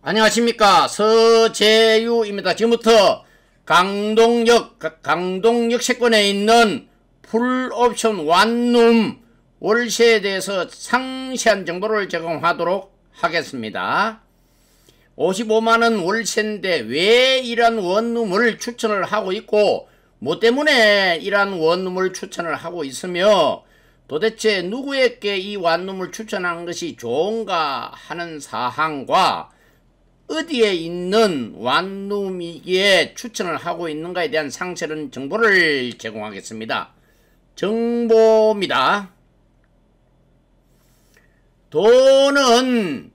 안녕하십니까, 서재유입니다. 지금부터 강동역세권에 있는 풀옵션 원룸 월세에 대해서 상세한 정보를 제공하도록 하겠습니다. 55만원 월세인데 왜 이러한 원룸을 추천을 하고 있고, 뭐 때문에 이러한 원룸을 추천을 하고 있으며, 도대체 누구에게 이 원룸을 추천하는 것이 좋은가 하는 사항과 어디에 있는 원룸이기에 추천을 하고 있는가에 대한 상세한 정보를 제공하겠습니다. 정보입니다. 돈은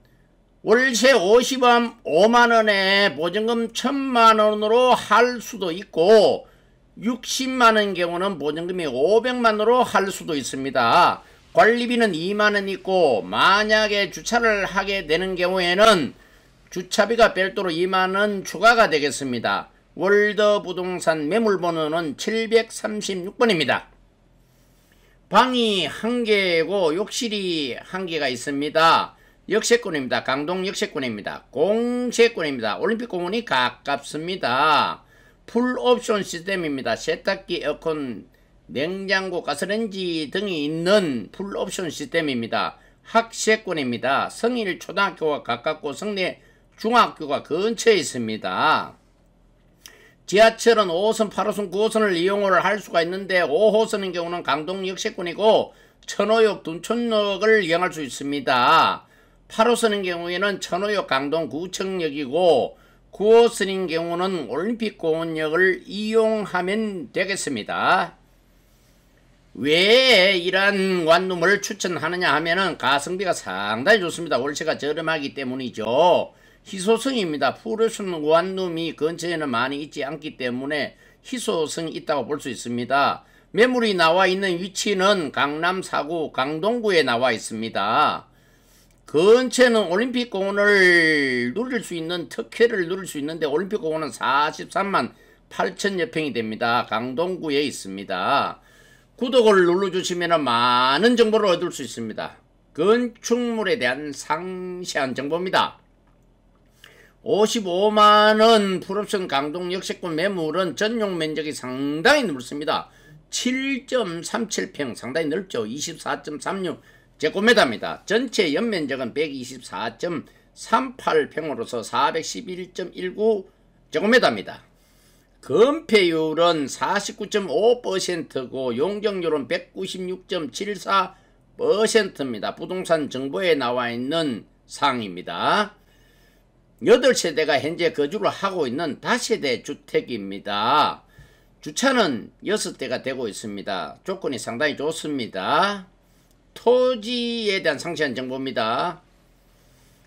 월세 55만원에 보증금 1000만원으로 할 수도 있고, 60만원 경우는 보증금이 500만원으로 할 수도 있습니다. 관리비는 2만원 있고, 만약에 주차를 하게 되는 경우에는 주차비가 별도로 2만원 추가가 되겠습니다. 월드부동산 매물번호는 736번입니다. 방이 1개고 욕실이 1개가 있습니다. 역세권입니다. 강동 역세권입니다. 공세권입니다. 올림픽공원이 가깝습니다. 풀옵션 시스템입니다. 세탁기, 에어컨, 냉장고, 가스레인지 등이 있는 풀옵션 시스템입니다. 학세권입니다. 성일 초등학교가 가깝고 성내 중학교가 근처에 있습니다. 지하철은 5호선, 8호선, 9호선을 이용을 할 수가 있는데 5호선인 경우는 강동 역세권이고 천호역, 둔촌역을 이용할 수 있습니다. 8호선인 경우에는 천호역, 강동 구청역이고 9호선인 경우는 올림픽공원역을 이용하면 되겠습니다. 왜 이러한 원룸을 추천하느냐 하면은 가성비가 상당히 좋습니다. 월세가 저렴하기 때문이죠. 희소성입니다. 풀옵션 원룸이 근처에는 많이 있지 않기 때문에 희소성이 있다고 볼 수 있습니다. 매물이 나와 있는 위치는 강남 4구 강동구에 나와 있습니다. 근처에는 올림픽공원을 누릴 수 있는 특혜를 누릴 수 있는데, 올림픽공원은 43만 8천여 평이 됩니다. 강동구에 있습니다. 구독을 눌러주시면 많은 정보를 얻을 수 있습니다. 건축물에 대한 상세한 정보입니다. 55만원 풀옵션 강동 역세권 매물은 전용 면적이 상당히 넓습니다. 7.37평 상당히 넓죠. 24.36제곱미터입니다. 전체 연면적은 124.38평으로서 411.19제곱미터입니다. 건폐율은 49.5%고 용적률은 196.74%입니다. 부동산 정보에 나와 있는 사항입니다. 8세대가 현재 거주를 하고 있는 다세대 주택입니다. 주차는 6대가 되고 있습니다. 조건이 상당히 좋습니다. 토지에 대한 상세한 정보입니다.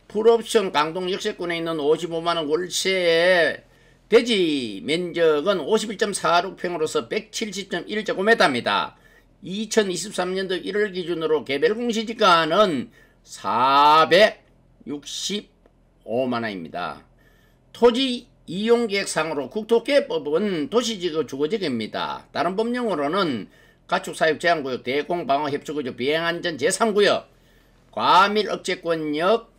풀옵션 강동 역세권에 있는 55만원 월세의 대지 면적은 51.46평으로서 170.1제곱미터입니다. 2023년도 1월 기준으로 개별 공시지가는 465만원입니다. 토지 이용계획상으로 국토개법은 도시지구 주거지구입니다. 다른 법령으로는 가축사육제한구역, 대공방어협조구역, 비행안전 제3구역, 과밀억제권역,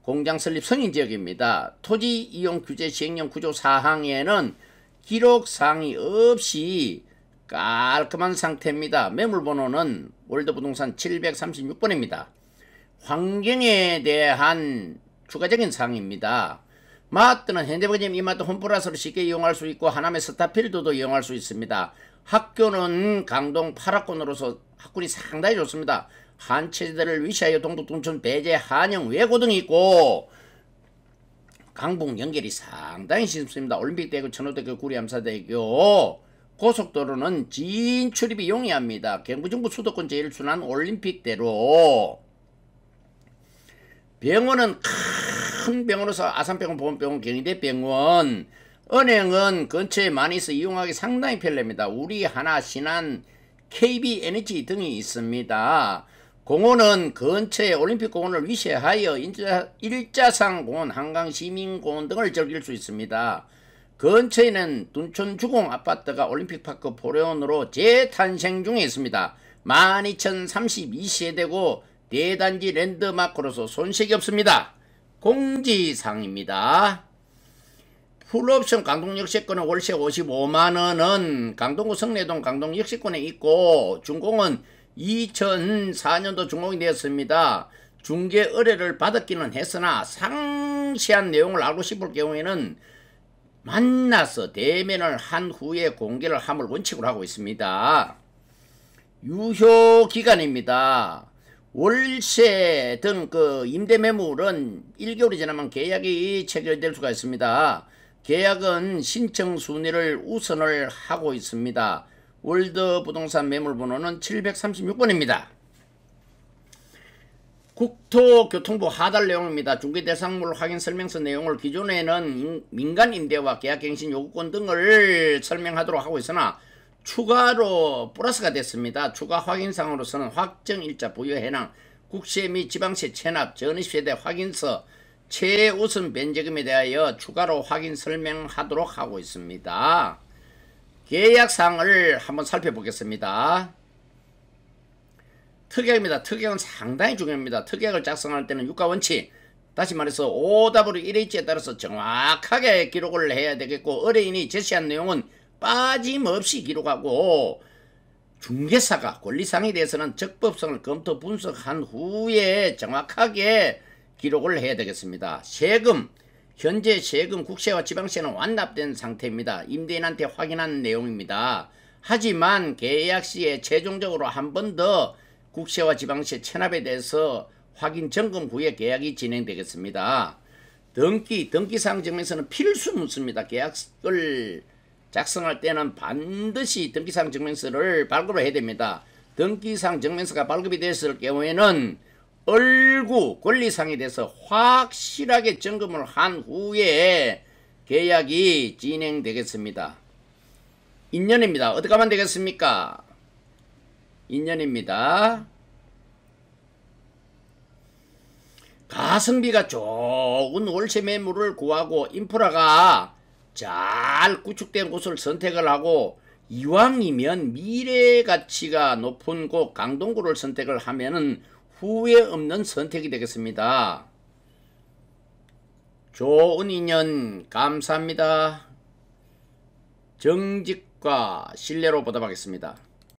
공장설립 승인지역입니다. 토지 이용 규제 시행령 구조 사항에는 기록사항이 없이 깔끔한 상태입니다. 매물번호는 월드부동산 736번입니다. 환경에 대한 추가적인 사항입니다. 마트는 현대백화점, 이마트, 홈플러스를 쉽게 이용할 수 있고 하남의 스타필드도 이용할 수 있습니다. 학교는 강동 8학군으로서 학군이 상당히 좋습니다. 한체대를 위시하여 동북, 둔촌, 배제, 한영, 외고 등이 있고 강북 연결이 상당히 쉽습니다. 올림픽대교, 천호대교, 구리암사대교, 고속도로는 진출입이 용이합니다. 경부정부 수도권 제1순환 올림픽대로, 병원은 큰 병원으로서 아산병원, 보건병원, 경희대병원, 은행은 근처에 많이 있어 이용하기 상당히 편리합니다. 우리, 하나, 신한, KB에너지 등이 있습니다. 공원은 근처에 올림픽공원을 위시하여 일자상공원, 한강시민공원 등을 즐길 수 있습니다. 근처에는 둔촌주공 아파트가 올림픽파크 포레온으로 재탄생 중에 있습니다. 12,032세대고 대단지 랜드마크로서 손색이 없습니다. 공지사항입니다. 풀옵션 강동역세권은 월세 55만원은 강동구 성내동 강동역세권에 있고 준공은 2004년도 준공이 되었습니다. 중개 의뢰를 받았기는 했으나 상세한 내용을 알고 싶을 경우에는 만나서 대면을 한 후에 공개를 함을 원칙으로 하고 있습니다. 유효기간입니다. 월세 등 임대 매물은 1개월이 지나면 계약이 체결될 수가 있습니다. 계약은 신청 순위를 우선을 하고 있습니다. 월드부동산 매물번호는 736번입니다. 국토교통부 하달 내용입니다. 중개대상물 확인 설명서 내용을 기존에는 민간임대와 계약갱신 요구권 등을 설명하도록 하고 있으나 추가로 플러스가 됐습니다. 추가 확인사항으로서는 확정일자 부여 해당 국세 및 지방세 체납 전입세대 확인서 최우선 변제금에 대하여 추가로 확인 설명하도록 하고 있습니다. 계약사항을 한번 살펴보겠습니다. 특약입니다. 특약은 상당히 중요합니다. 특약을 작성할 때는 유가원칙, 다시 말해서 OW1H에 따라서 정확하게 기록을 해야 되겠고 의뢰인이 제시한 내용은 빠짐없이 기록하고 중개사가 권리사항에 대해서는 적법성을 검토 분석한 후에 정확하게 기록을 해야 되겠습니다. 세금, 현재 세금 국세와 지방세는 완납된 상태입니다. 임대인한테 확인한 내용입니다. 하지만 계약 시에 최종적으로 한 번 더 국세와 지방세 체납에 대해서 확인 점검 후에 계약이 진행되겠습니다. 등기사항 증명서는 필수 묻습니다. 계약을 작성할 때는 반드시 등기사항 증명서를 발급을 해야 됩니다. 등기사항 증명서가 발급이 됐을 경우에는 얼구 권리사항에 대해서 확실하게 점검을 한 후에 계약이 진행되겠습니다. 인연입니다. 어떻게 하면 되겠습니까? 인연입니다. 가성비가 좋은 월세 매물을 구하고 인프라가 잘 구축된 곳을 선택을 하고 이왕이면 미래 가치가 높은 곳 강동구를 선택을 하면은 후회 없는 선택이 되겠습니다. 좋은 인연 감사합니다. 정직과 신뢰로 보답하겠습니다.